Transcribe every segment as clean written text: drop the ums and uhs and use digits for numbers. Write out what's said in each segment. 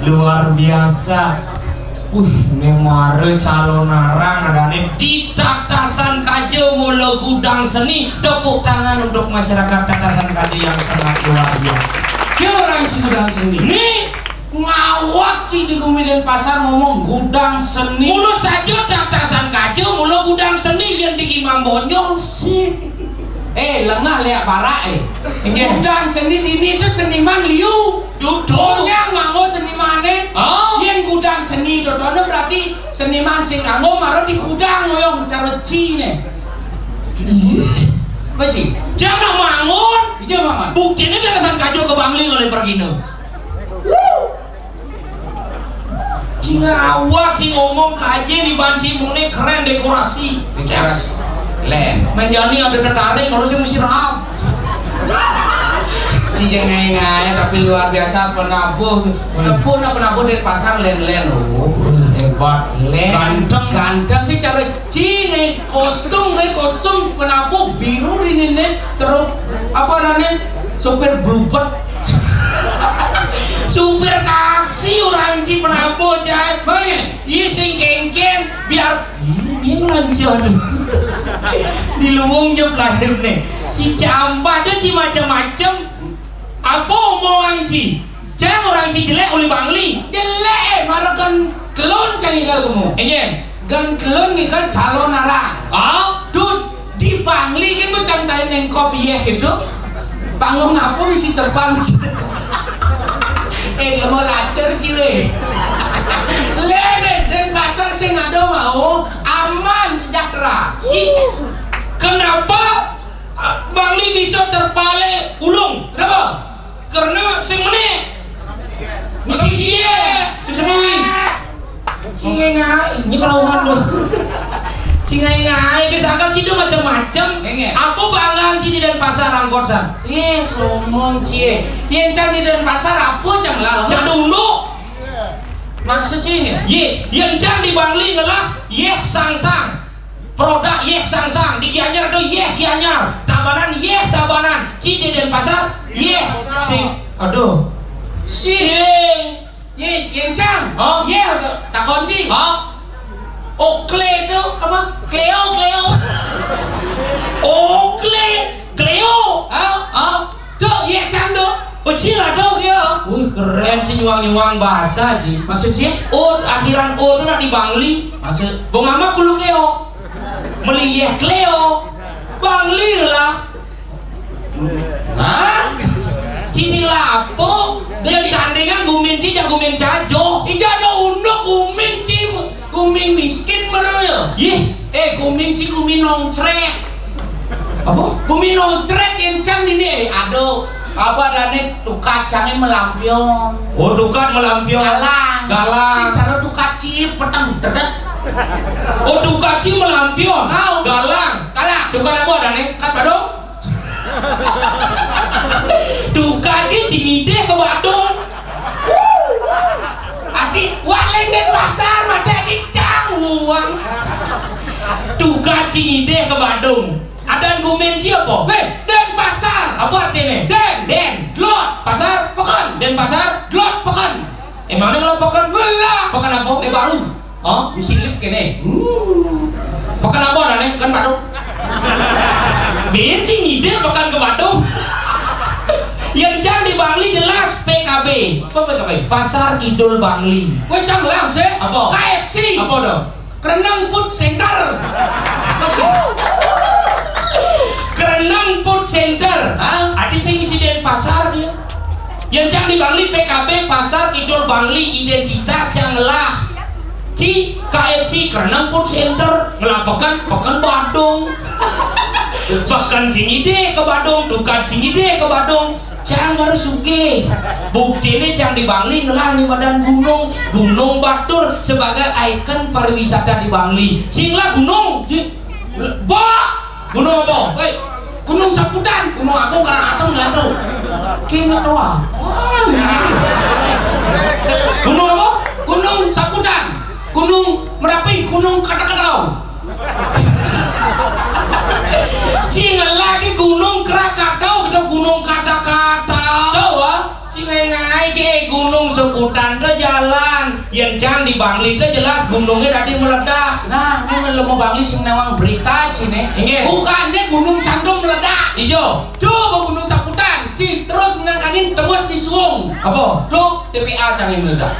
luar biasa. Memare calon narang adane di Tatasan Kajo Mula Gudang Seni. Tepuk tangan untuk masyarakat Tatasan Kajo yang sangat luar biasa. Ya orang Gudang Seni Nih ngawak di Kemudian Pasar ngomong gudang seni. mulu saja Tatasan Kajo Mula Gudang Seni yang di Imam Bonyol sih. Lengah lihat para gudang seni ini tuh seniman liu. Duduknya nganggo senimane. Yang gudang seni dodono berarti seniman sing nganggo marah di gudang yang cara cine. Apa sih? Jangan mangun. Iya mangun. Buktinya Tatasan Kajo ke Bangli oleh Pergino. Cing awak cing ngomong aja di banci mune keren dekorasi. Len menjani ada tertarik harusnya mesti ram. Cijeng ngai tapi luar biasa penabuh dari pasar len Hebat ganteng sih cara cing kostum penabuh biru ini nih terus apa namanya supir bluebird supir kasih orang ci penabuh jahit sing kengken biar ini lancar di luwung jauh lahir nih ci campak ada ci macam-macam apa omongan ci jangan orang ci jelek oleh Bangli jelek malah kan kelon canggigal kamu kan kelon kan calon narang dud di Bangli kan macam tain yang kopi ya itu panggung apa mesti terbang lemah lacer cile lede dan pasar sing ada mau aman sejahtera. Kenapa Bangli bisa terpale ulung? Kenapa? Karena sing meneh misi cie sesemui singa ini kelauan doh singa ngai kesakal cido macam-macam aku bangga cini dan pasar angkotan somong cie yang candi dan pasar apa cang lah cang dulu maksudnya yang cang di Bangli adalah sangsang produk sangsang di Gianyar do Gianyar tabanan tabanan cini dan pasar sing aduh sing yang cang tak kunci Okle itu apa? Cleo tuh cang do Cila dong ya. Keren sih nyuang bahasa sih. Maksudnya? Akhiran itu nak di Bangli. Maksud? Bongama kulu keo. Meliyeh Cleo. Bangli lah. Cici lapo. Yang sandingan gumin ci jagumin cajo. Ijado unduk gumin miskin bener ya. Gumin ci gumin nongcrek. Apa? Gumin nongcrek yang cang ini aduh. Apa dane tukacangnya melampion. Tukat melampion. Galang. Si cara tukaci petang dedet. Tukaci melampion. Galang. Tukat apa dane? Kat Badung. Tukaci Cingide ke Badung. Adik waleng dan pasar masa cicang uang. Tukaci Cingide ke Badung. Ada gumen siapa? Den pasar. Apa artinya? Den. Glot. Pasar. Pekan. Den pasar. Glot pekan. Emangnya kalau pekan? Belah. Pekan apa? Baru. Misi lip kene. Pekan apa nih? Kan Badung. Benci ide pekan ke Badung. Yang jang di Bangli jelas PKB. Apa PKB? Pasar Kidul Bangli. Wecang lah sih. Apa? KFC. Apa dong? Kerenang Food Center. Kerenang Food Center. Adi sing insiden pasar dia. Yang jang di Bangli PKB Pasar Kidul Bangli identitas yang lah. KFC Kerenang Food Center ngelapakan pekan Badung. Pekan Cingide ke Badung, Tukat Cingide ke Badung. Cang baru suge. Bukti ini cang di Bangli ngelah di badan Gunung Batur sebagai ikon pariwisata di Bangli. Cinglah gunung. Gunung apa? Gunung Saputan. Gunung Agung karena asam nggak tahu. Kayaknya doang. Gunung apa? Gunung Saputan. Gunung Merapi. Gunung Krakatau. Cinga lagi Gunung Krakatau kita Gunung Kata-Kata. Tahu Cinga ngai ke Gunung Saputan tuh jalan di Bangli itu jelas gunungnya tadi meledak. Nah, ini lemo Bangli sing nawang berita sini. Bukan deh gunung Candung meledak. Ijo. Coba gunung Saputan. Terus menangkangin tembus di Suwung. Apa? Duk TPA canggih meledak.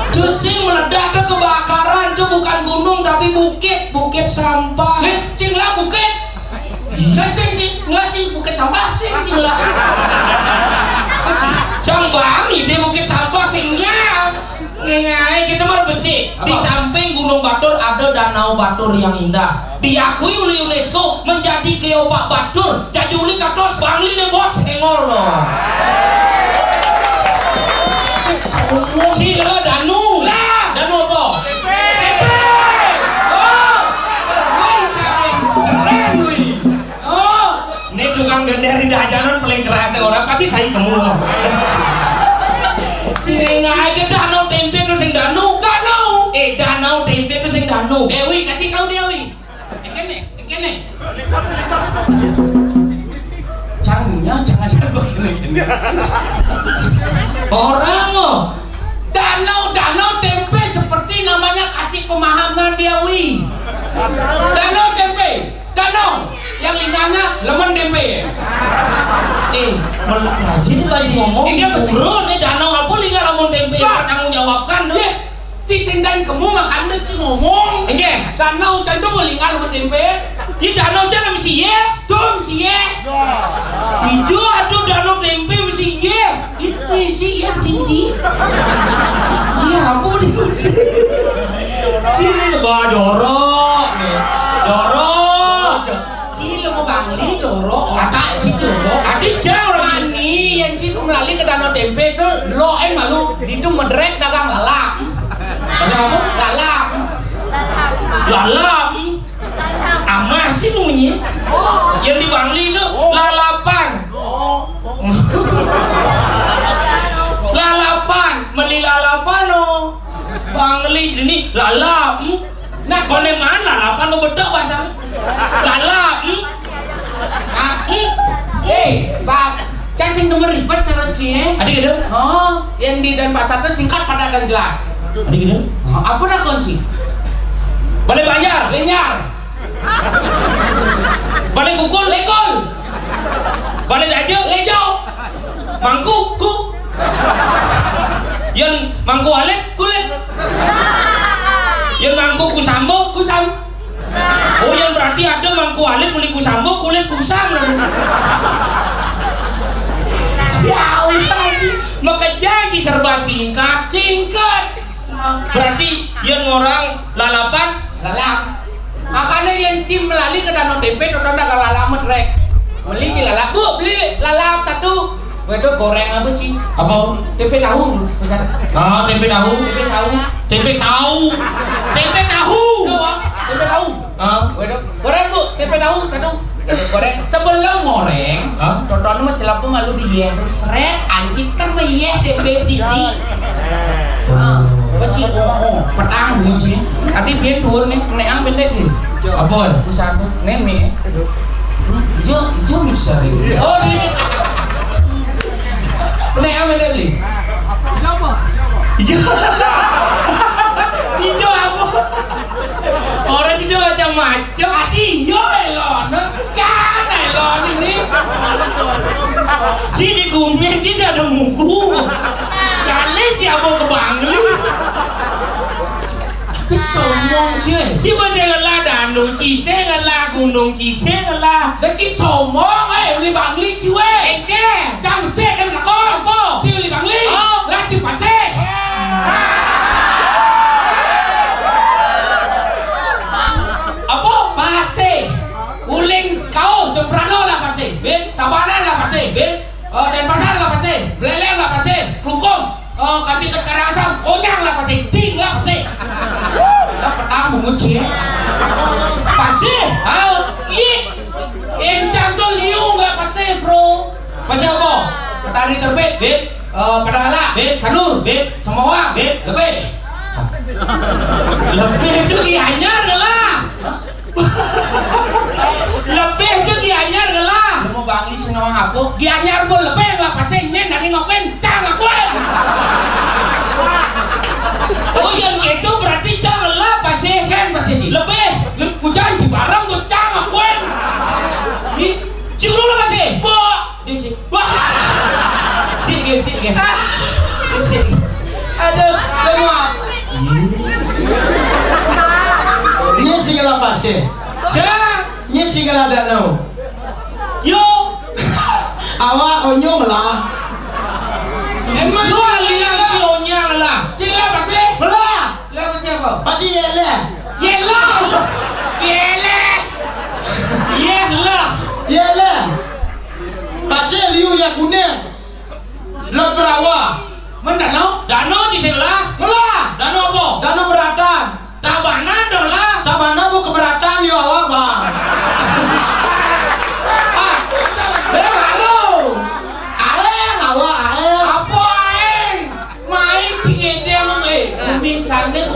Itu sih meledak ke kebakaran, itu bukan gunung tapi bukit sampah. Cing lah bukit. Cing lah bukit sampah cing lah. Jang Bangli dia bukit sampah singnya. Ngai kita mah besi. Di samping Gunung Batur ada Danau Batur yang indah. Diakui oleh UNESCO menjadi Geopark Batur. Jadi uli katos Bangli nih bos engol loh. Sila Danu lah. Danu apa? Tempe. Oh, woi saling keren woi. Oh, ini tukang genderi dajanan paling keras orang pasti saya kamu. Cing aja danau tempe terus yang danau. Danau tempe terus yang danau. Wi kasih tahu dia wi. Ekene. Jangan begini. Orang loh. Danau tempe seperti namanya kasih pemahaman dia wi. Danau tempe. Danau yang lingkarnya lemon tempe. Melajin lagi ngomong. Bro, ini danau apa lingkar lemon tempe? Tanggung jawabkan deh. Cing dan kamu makan deh cing ngomong. Danau Candung lingkar lemon tempe. Ini danau jangan mesti ye. Tuh mesti ye. Hijau aduh danau tempe mesti ye. Mesti ye tinggi. Iya apa di sini bah jorok nih. Jorok. Cing mau Bangli jorok. Ada cing jorok. Adik jauh lagi. Mani yang cing melalui ke danau tempe itu lo malu itu mendrek dagang lalap. Dagang apa? Lalap. Lalap. Amah sih bunyi. Yang di Bangli itu lalapan. Lalapan, meli lalapan oh. Bangli ini lalap. Nah, kone mana lalapan lo bedok bahasa. Lalap. Bang, cek sing nomor ribet cara cie. Adik gitu. Oh, yang di Denpasar itu singkat padat dan jelas. Adik gitu. Apa nak kunci? Balai Banjar. Lenyar. Balai Kukul. Lekol. Balai Dajo. Lejo. Mangku. Ku. Yang Mangku Alek. Kulit. Yang Mangku Kusambo. Kusam. Oh, yang berarti ada Mangku Alek kulit Kusambo, kulit kusam. Jauh lagi. Maka janji serba singkat. Berarti yang orang lalapan. Lalap. Makanya yang cim melalui ke danau tempe udah ke lalamet rek. Beli lalap. Bu, beli lalap satu. Waduh goreng apa sih? Apa? Tempe tahu pesan. Ah, tempe tahu. Tempe saung. Tempe saung. Tempe tahu. Tempe tahu. Waduh, goreng bu, tempe tahu satu. Goreng. Sebelum goreng, tonton mah celap tuh malu dia. Seret, anjing kan mah iya tempe didi. Beci petang bunyi. Tadi dia turun nih, neang pendek nih. Apa? Pusat tuh, neme. Hijau mixer ini. Oh ini. Neang pendek nih. Siapa? Hijau apa? Orang itu macam-macam. Adi yo elon, jangan elon ini. Jadi gumen sih ada muku. Kali siapa ke Bangli? Sombong sih. Coba saya ngelah danau Cise ngelah gunung Cise ngelah. Dan ci sombong uli Bangli sih weh. Eke. Jangan sih kan nakon. Apa? Ci uli Bangli. Lah ci pase. Apa? Pase. Uling kau Jembrano lah pase. Tabanan lah pase. Denpasar lah pase. Beleleng lah pase. Klungkung. Kami ke Karangasem. Konyang lah pase. Cing lah pase. Lah petang bungut cie. Pase. Iya. Encang tuh liung lah pase bro. Pase apa? Petani terbit. Padangala. Sanur. Samoa. Lebih. Lebih itu dianyar lah. Lebih itu dianyar lah. Mau Bangli senawang apa? Dianyar gue lebih lah pasti nyen dari ngopen cang aku. Aduh, maaf. Nya singala pase. Nya singala danau. Yo, Awak onyong lah. Emang lu lihat si Onyang lah. Cila pasti. Belah. Lah pasti apa? Pasti yele. Yela. Yele. Yelah. Yele. Pasti liu ya kuning. Lot berawa. Mendanau. Danau di sebelah. Belah. Danau apa? Danau beratan. Tabana dolah. Tabana bu keberatan yo awak bang.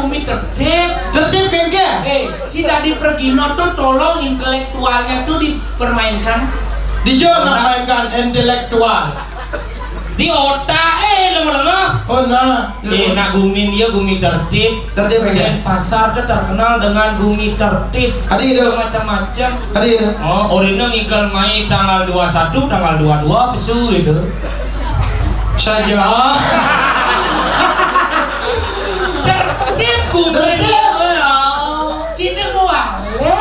Umi tertib kengke. Si Dadi Pergino tuh tolong intelektualnya tuh dipermainkan. Dijo nak mainkan intelektual. Di otak lemah-lemah. Oh nah. Nak gumi dia gumi tertib. Tertib kengke. Pasar tuh terkenal dengan gumi tertib. Ada itu macam-macam. Ada itu. Oh, orangnya ngikal main tanggal 21, tanggal 22 pesu itu. Saja. Tertib gumi. Cinta muale.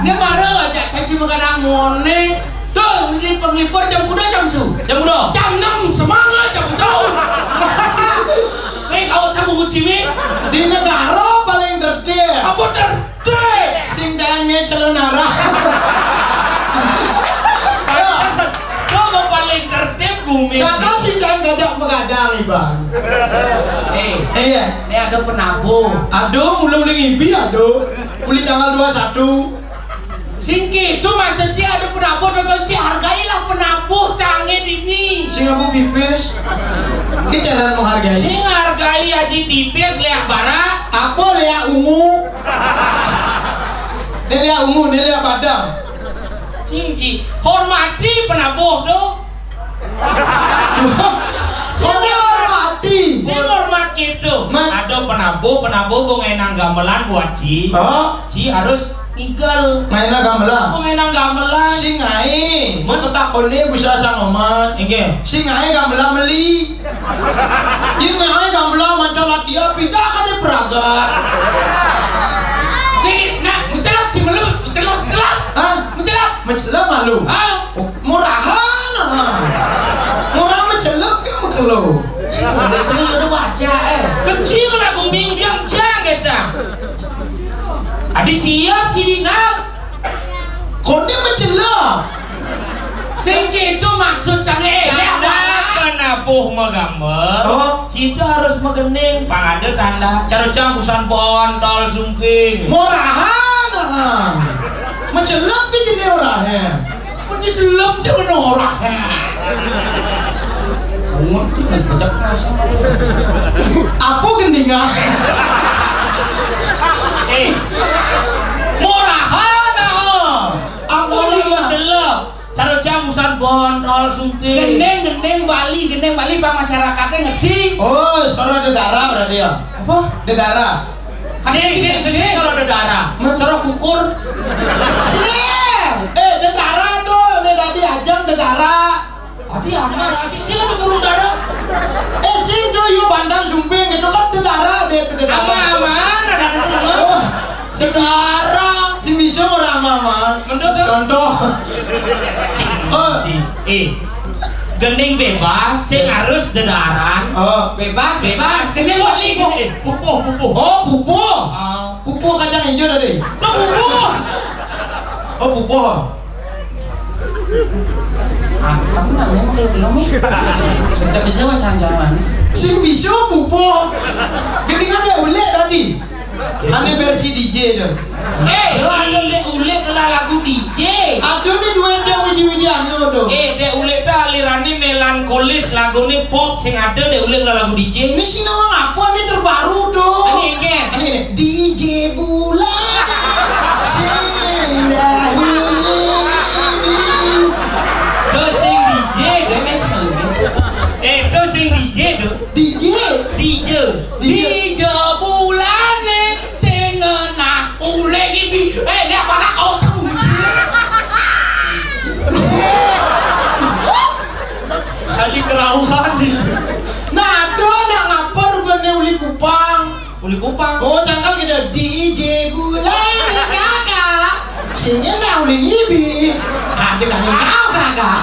Dia marah aja caci makan ngone. Tuh, lipur jam kuda jam su. Jam kuda. Jam 6 semangat jam su. Kau cabut cimi. Di negara paling tertib. Apa tertib? Sing dange celonara. Kau mau paling tertib gumi. Cakap sing dan gajak begadang bang. Iya. Ini ada penabuh. Aduh, mulai ngimpi aduh. Mulai tanggal 21. Singki itu maksud si ada penabuh dan si hargailah penabuh canggih ini. Sing aku pipis. Ki cara menghargai. Sing hargai haji pipis lihat bara. Apa lihat ungu? Dia lihat ungu, dia lihat padang. Cinci, hormati penabuh doh. Soalnya hormati. Si hormat gitu. Ada penabuh bunga enang gamelan buat Ci. Oh, Ci harus igal. mainnya gamelan. Bunga enang gamelan. Sing ae, mau ketakone bisa sangoman. Inge. Sing ae gamelan meli. Yen ae gamelan manca latihan pindah kan di peragat. Si, nak mencelap si mencelap. Hah? Mencelap. Mencelap malu. Murahan. Murah mencelap ke mekelo. Udah celap udah baca Kecil lah gumi yang jang kita. Adi siap Cidina. Kone mencelap. Sing itu maksud canggih. Penabuh menggambar. Oh. Kita harus megening pangada tanda. Cara campusan bontol sumping. Murahan. Mencelap ke jenis orangnya. Mencelap dia menorah. Ngerti kan pajak kerasa. Apa gendingan? Murahan Apa nih gendingan? celep. Cara campusan bontol sumping. Gendeng Bali bang masyarakatnya ngerti. Oh, soro dedara berarti ya? Apa? Dedara. Sini kalau ada darah. Soro kukur. Dedara tuh, dedadi ajang dedara. Adi ada sih ada burung darah. Sing tuh yuk bandar sumping itu kan dedara deh dedara. Aman ada saudara. Si bisa orang mama. Contoh. Gending bebas, sing harus dedaran. Oh, bebas. Gendeng Bali. Pupuh. Oh, pupuh. Pupuh kacang hijau tadi. Pupuh. Oh, pupuh. Kamu nanya belum nih? Udah kecewa sanjangan. Sing bisa pupuh. Gendingan dia ulek tadi. Ane versi DJ tuh. Ulek lah lagu DJ. Aduh nih dua jam widi anu tuh. De ulek ta alirannya melankolis lagu nih pop sing ada de ulek lah lagu DJ. Ini sih nama apa nih terbaru tuh? Ini gini. DJ bulan. Tuh sing DJ. Tuh sing DJ tuh. DJ bulan nih sing ngenah ulek iki. Lihat para kau tahu. Kali kerauhan itu. Nah ada nak ngapa rugane uli kupang. Uli kupang. Oh cangkal kita DJ bulan kakak. Sini nak uli ngibi. Kaje kan kau kakak. Nah.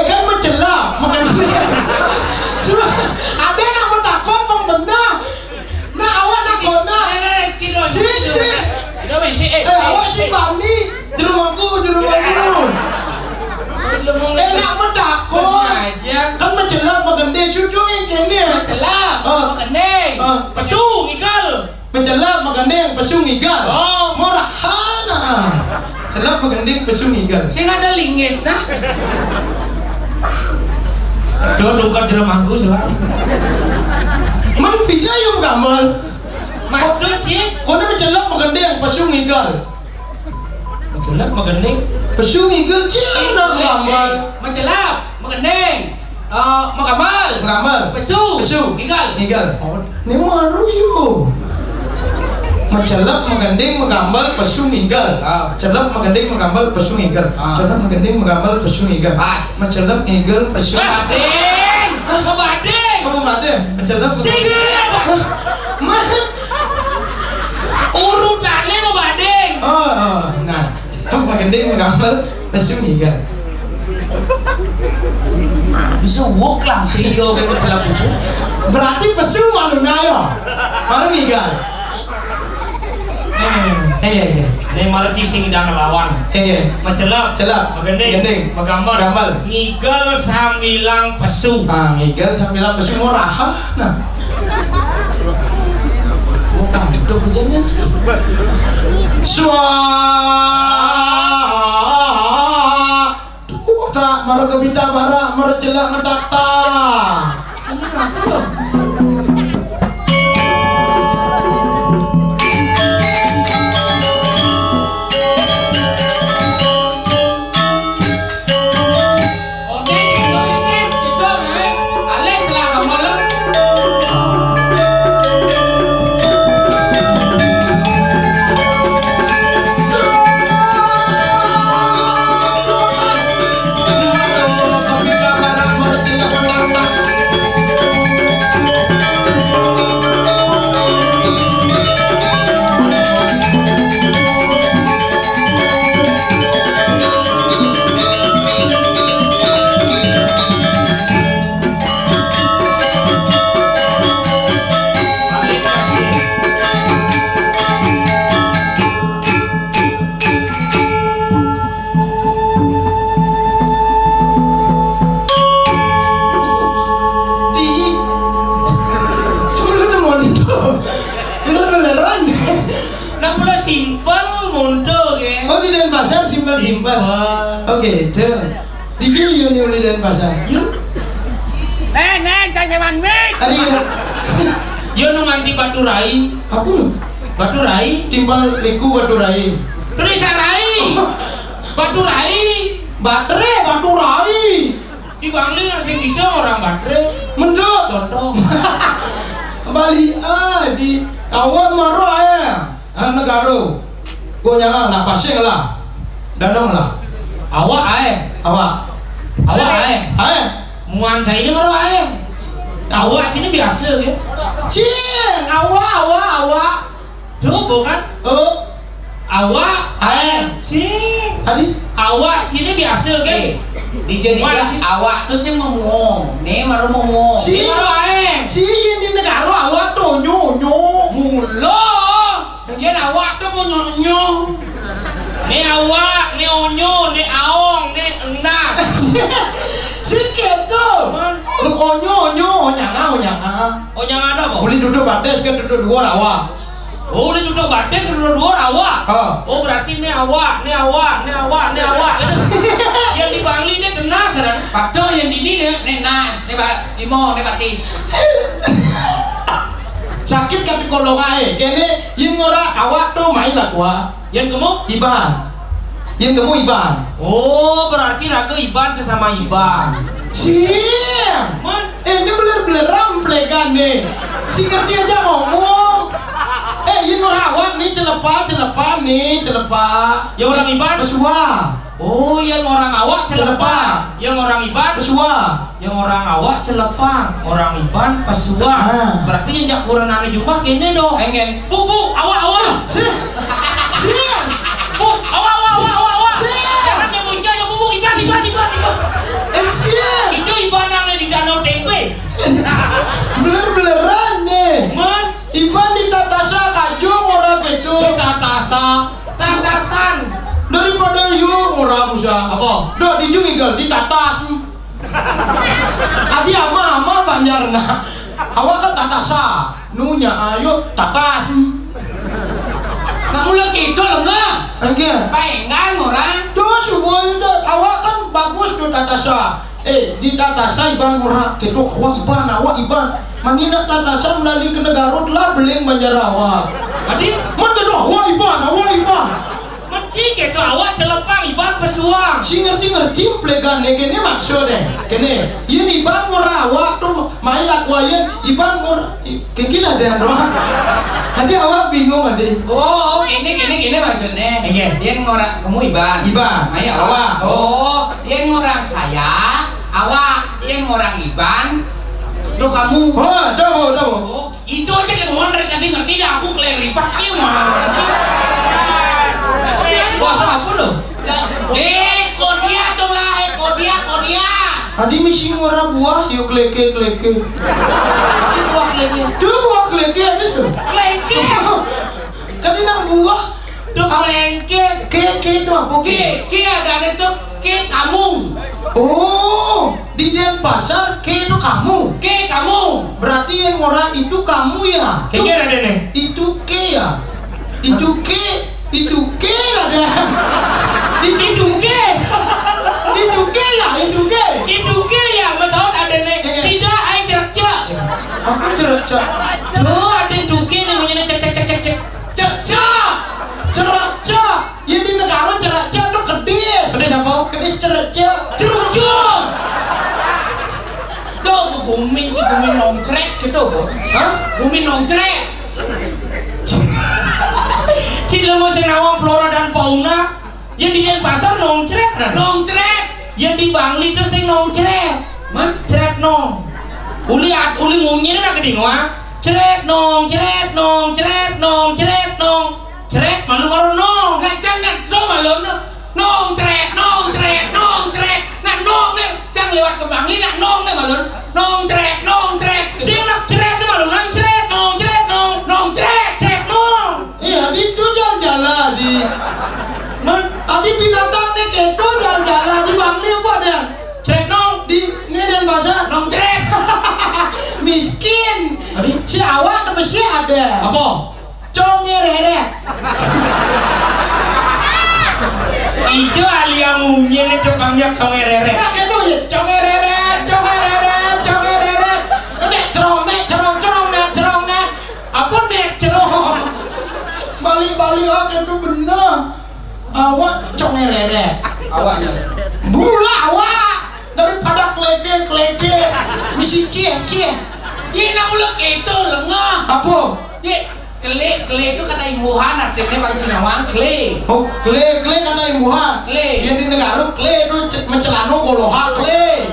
Kan mencelah makan cuma ada yang mau takut bang benda nah awak takut nah awak si Bani di rumahku nak mau takut kan mencelah makan dia cucu yang kene Mencelah, makan deh. Pesu ngigal. mencelah makan dia pesu ngigal morahana celah makan dia pesu ngigal Sing ada lingis nah. Do dukar jeremangku selalu. man bida yung gamal Maksud sih? kau ni mencelah makan dia pesu ngigal Mencelah makan nih. pesu ngigal cina gamal Mencelah, makan deh. Makamal. Pesu. Igal. Oh, ni maru yo. Macelap maganding magambal pesu ngigal. Celap maganding magambal pesu ngigal. Celap maganding magambal pesu ngigal. Macelap ngigal pesu. Badeng. Kamu badeng. Macelap. Singgir. Urutannya mau badeng. Nah. Celap maganding magambal pesu ngigal. Bisa walk lah sih yo kayak mencelah itu. Berarti pesu malu nayo. Baru ngigal. Nih malah cising dah ngelawan. Mencelap, magending, magambal, ngigal sambilang pesu. Ngigal sambilang pesu murah. Nah. Itu hujannya sih. Tak mara kebita bara mara celak ngedak ta. Ini apa loh? Oke, itu. Dikira ni uli dan pasar. Yuk. Nen, kasih manmik. Tadi Yo nunganti batu rai. apa lu? Batu rai. Timbal liku batu rai. Tulisan rai. Batu rai. Baterai batu rai. Di Bangli nasi bisa orang baterai. Mendok. Contoh. Bali di awal maro ayah. Negaro. Gua jangan nak pasang lah. Danang lah. Awak ae. Muan saya ini baru ae. Awak sini biasa ya. Cing, awak. Tuh bukan? Awak Ae. sih. Tadi Awak sini biasa kan? Dijadikan awak tuh sih ngomong. Nih baru ngomong. Si baru ae. Si di negara awak tuh nyo. Mula. Yang awak tuh mau nyonyo. Nih awak, nih onyo, nih aong, nih enas. Si keto. Onyo, nyanga. Oh jangan ada apa? Boleh duduk batas kan duduk dua rawa. Oh udah duduk batas kedua dua awak. Oh berarti nih awak. Yang di Bangli ini tenas kan? Pato yang ini nih nas, nih batis. Sakit kan kolong ae. Kene yin ngora awak tuh main lah gua. Yang kamu? Yin kamu Iban. Oh berarti raga Iban sesama Iban. Siang. Man. Ini beler-beler ramplekan nih. Si ngerti aja ngomong. Ini merawat nih celepa nih celepa. Yang orang Iban pesua. Oh, yang orang awak celepang. Yang orang Iban pesua. Yang orang awak celepang. Orang Iban pesua. Berarti yang jak kurang ane jumlah kene dong. Engen. Bu, awak. Sih. Bu, awak. Jangan nyebutnya ya bu, Iban. Itu Iban yang di danau tempe. Beler-beleran nih. Men, Iban di tatasa kajung orang gitu. di tatasan. Daripada yuk orang usah. Apa? Dah dijung igal di tatas. Adi ama banjarna. Awak kan tatasa. Nunya ayo tatas. Kamu lagi itu enggak? Enggak. Pengen orang. Tuh sebuah itu awak kan bagus tuh tatasa. Di tatasa Iban orang gitu awak Iban. Manina tatasa melalui ke negara telah beling banjar awak. Adi, Mana tuh awak Iban. menci gitu awak celepang Iban pesuang. Si ngerti plegan kene maksudnya kene ini Iban murah awak tuh main lakuayan Iban murah kena ada doang. Hadi awak bingung ade. Oh, ini maksudnya. Dia ngorang kamu Iban. Main awak. Oh, dia ngorang saya. Awak dia ngorang Iban. Tuh kamu. Oh, tahu. Oh, itu aja yang ngomong dari tadi ngerti dah aku keliripat kali mah. Bos apa lo? Kodia tuh lah, kodia. Hadi misi murah buah yuk kleke. Adi buah lagi. Tuh buah kleke habis tuh. Kelengke. Kadi nak buah. Tuh kelengke. Ke itu apa? Ke ada tuh ke kamu. Oh, di Denpasar ke itu kamu. Ke kamu. Berarti yang murah itu kamu ya? Kayaknya ada nih. Itu ke ya? Itu ke ada. Itu ke ya, masalah ada nih. Tidak, ayo cerca. Apa cerca? Tuh ada duke namanya cek. Cerca. Ya di negara cerca tuh kedis. Kedis apa? Kedis cerca. Cerujung. Tuh bumi nongcrek gitu bu. Hah? Bumi nongcrek. Cila mau senawang flora dan fauna. Yang di Denpasar nongcrek. Yang di Bangli itu sing nongcrek. Cret nong. Uli munyi itu nak keding wah. Cret nong. Cret malu nong. Jangan malu nongcrek. Nah nong nih, jangan lewat ke Bangli nak nong nih malu nongcrek. Sing nak cret malu nang cret nong. Iya, di itu jalan-jalan di. Adi binatang nih keto jalan-jalan di Bangli apa ada? Cret nong. Di ini Denpasar Nongcrek. miskin. Adi Si awak tapi si ada. apa? Congereret. Ijo alia munyi itu banyak congerere. Nah keto ya congereret. Nek cerong. Apa nek cerong? Bali itu bener. Awak congereret. Awaknya. Bula awak daripada kleke misi cie. Ini nak ulek itu lengah. Apa? Kle itu kata imbuhan artinya bang Sinawang kle. Oh, kle kata imuha. Kle. Yang di negara kle itu mencelano goloha kle.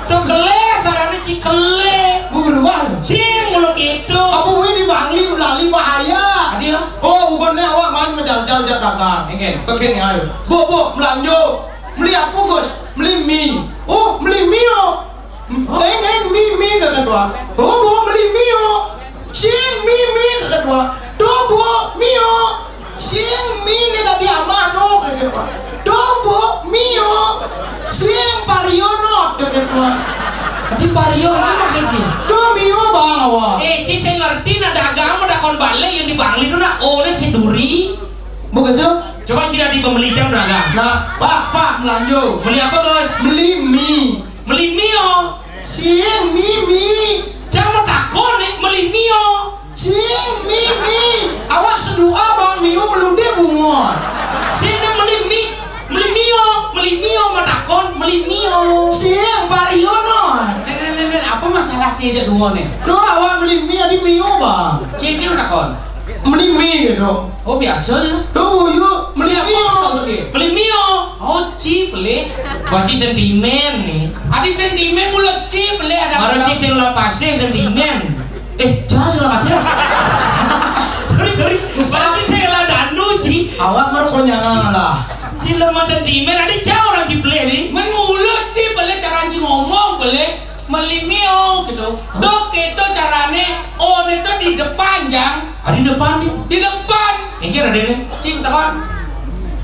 Tuh kele sarane cikele. Berubah. Sing muluk itu. Apa ini di Bangli lali bahaya. Dia. Oh, bukannya awak main menjal-jal dagang. Ingin. Begini ayo. Bu, melanjut. Beli apa, Gus? Beli mie. Oh, beli mie oh. Mie ke kedua. Oh, bu, beli mie oh. Sing mie ke kedua. Do, bu, mie oh. Sing mie ni tadi ama do ke kedua. Do, bu, mie oh. Sing pariono ke kedua. Tapi pario itu maksudnya. Do mie oh bang awak. Ci saya ngerti nak dagang mau dakon balik yang di Bangli itu nak oleh si duri. Begitu? Coba tidak di pembeli jam dagang. Nah, Pak, melanjut. Beli apa Gus? Beli mie. Beli mio. Sing mie. Jangan takon nih beli mio. Sing mie. Awak sedua bang mie melude bunga. Sini beli mio matakon beli mio. Sing pariono. Nen, apa masalah sih aja dua nih? Tuh awak beli mie di mio bang. Cik udah kon. Beli mie gitu. Oh biasa ya. Tuh yuk beli mio. Beli mio. Oh Ci beli. Baci sentimen nih. Adi sentimen mulut Ci beli ada. Baru Ci sing lepasnya sentimen. Jangan sih lepasnya. Sorry. Baci sing ladanu Ci. Awak baru konyangan lah. Ci lemah sentimen. Ada jauh orang Ci beli nih. Men mulut Ci beli cara Ci ngomong beli. Melimio gitu. Dok itu carane on itu di depan jang. Di depan nih. Di depan. Ini ada nih. Cing tekan.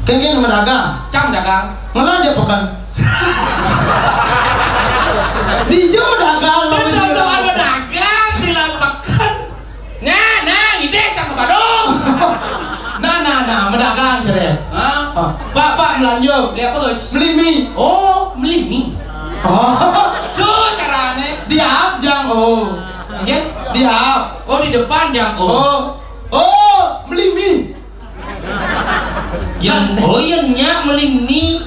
Kengkeng mendagang. Cang dagang. Mana aja pekan. Di jauh dagang. Soal mendagang silakan. Nah, ide cang ke Badung. Nah, mendagang ceren. Pak melanjut. Beli apa Gus? Beli mie. Oh, beli mie. Oh, Tuh carane. diap jang. Oh, Oke? diap. Oh di depan jang. Oh, beli mie. Yang nya beli mie.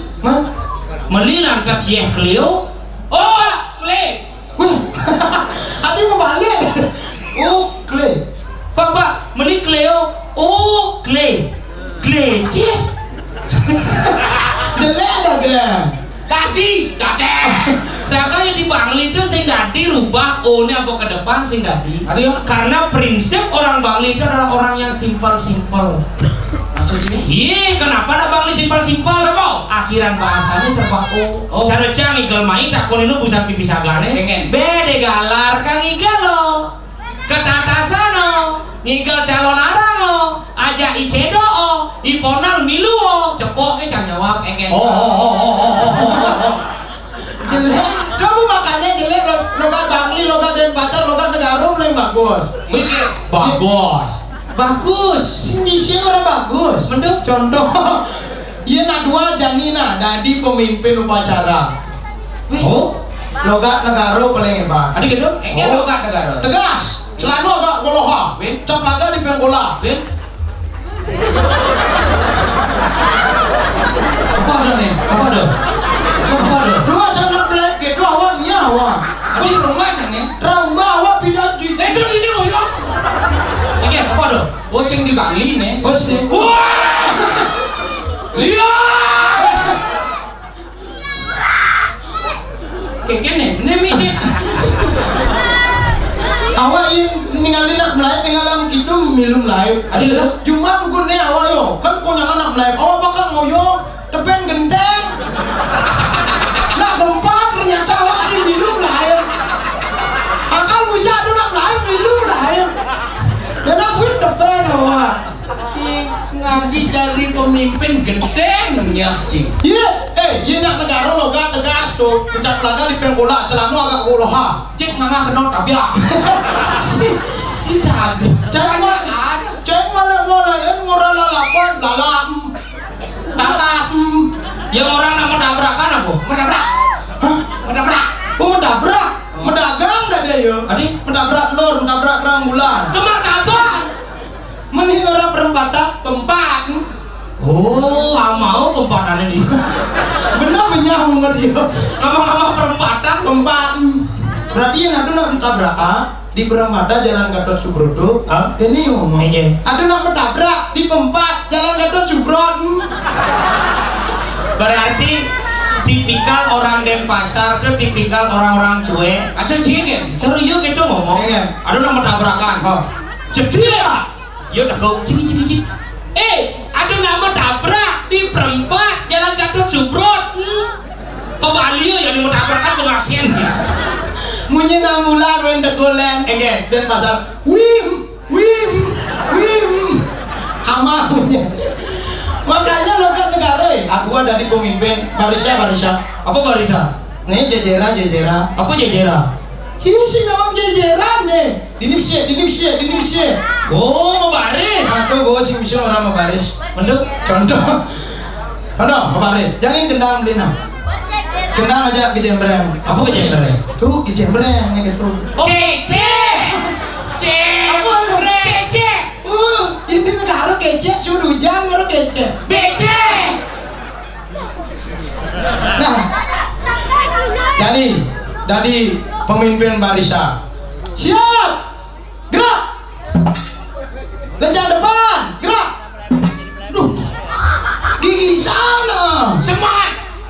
Meli lantas ya Cleo. Oh, klik. Wih, ada mau balik. Oh, kle. Pak, meli Cleo. Oh, Cle. Cie. Jelek ada deh. Dadi. Sakanya di Bangli itu sing dadi rubah O-nya apa ke depan sing dadi. Aduh. Karena prinsip orang Bangli itu adalah orang yang simpel-simpel. Maksudnya? Iya, kenapa nak Bangli simpel-simpel? Akhiran bahasanya serba O. Cara cang igal main tak kono bisa pisagane. Bede galar kang igal lo. Ketatasano, ngigal calon arang aja icedo iponal milu cepok can jawab engen. Jelek. Kamu makannya jelek. Logat Bangli, logat Denpasar, logat Negara mulai bagus. Sini orang bagus. Menduk. Contoh, iya nak dua Janina, dadi pemimpin upacara. Logat Negara paling hebat. Adik gitu? Logat Negara. Tegas. Celana agak koloha. Cap laga di pengkola. Apa ada nih? Apa ada? Dua sana belak gitu awaknya awak. Tapi di rumah cannya. Rumah awak pindah di. Itu ini loh ya. Oke, apa ada? Sing di Bali nih. Bosing. Lihat. Kekene, nemi. Awak ini ninggalin nak melayu tinggalan gitu minum melayu. Adik lah. Cuma dukunnya awak yo kan konyangan nak melayu. Awak bakal ngoyo depan genteng. Nak gempa ternyata awak sih minum melayu. Akal bisa ada nak melayu minum melayu. Dan aku depan awak. Ngaji dari pemimpin gentengnya Cing. Iya nak negara logat tegas tuh. Pencap laga di pengkola celana agak koloha. Cek ngangah kenot tapi lah. Tidak. Ceng mana ngora lalapan dalam. Tatas. Yang orang nak mendabrakan apa? Menabrak. Oh menabrak. Mendagang dah dia yo. Adik. Menabrak lor, menabrak rembulan. Cuma apa? Mending orang perempatan. Tempat. Oh, mau pempatannya di. Benar menyambung dia. Ngomong-ngomong perempatan. Tempat. Berarti yang ada nak menabrak di perempatan Jalan Gatot Subroto. Ini ngomong. Ada nak menabrak di Pempat Jalan Gatot Subroto. Berarti tipikal orang Denpasar itu tipikal orang-orang cuek. Asal cingin. Cara yuk gitu ngomong. Ada nak mendabrakan. Cedia. Yuk tak kau ciri. Ada nak menabrak di perempat Jalan Gatot Subroto. Pembalio yang mendabrakan pengasian. Munyi namulan main dekolen. Denpasar. Wim. Amahnya. Makanya logat negara Aku dari pemimpin Barisa. Apa barisa? Nih jejera. Apa jejera? Ini sih nawang jejeran nih. Dinipsi. Oh, mau baris. Aduh, gue sih bisa orang mau baris. Menduk. Contoh, mau baris. Jangan kendang Lina. Kendang aja ke jembreng. Apa ke jembreng? Tuh ke jembreng nih gitu. Kece. Apa kece? Ini negara kece. Sudah hujan baru kece. Kece. Nah, jadi pemimpin Barisa. Siap.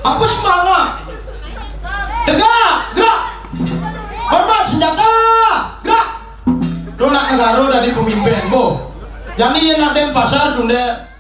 Apa semangat? Tegak, gerak. Hormat senjata, gerak. Donak negara dari pemimpin, bo. Jadi yang ada pasar dunda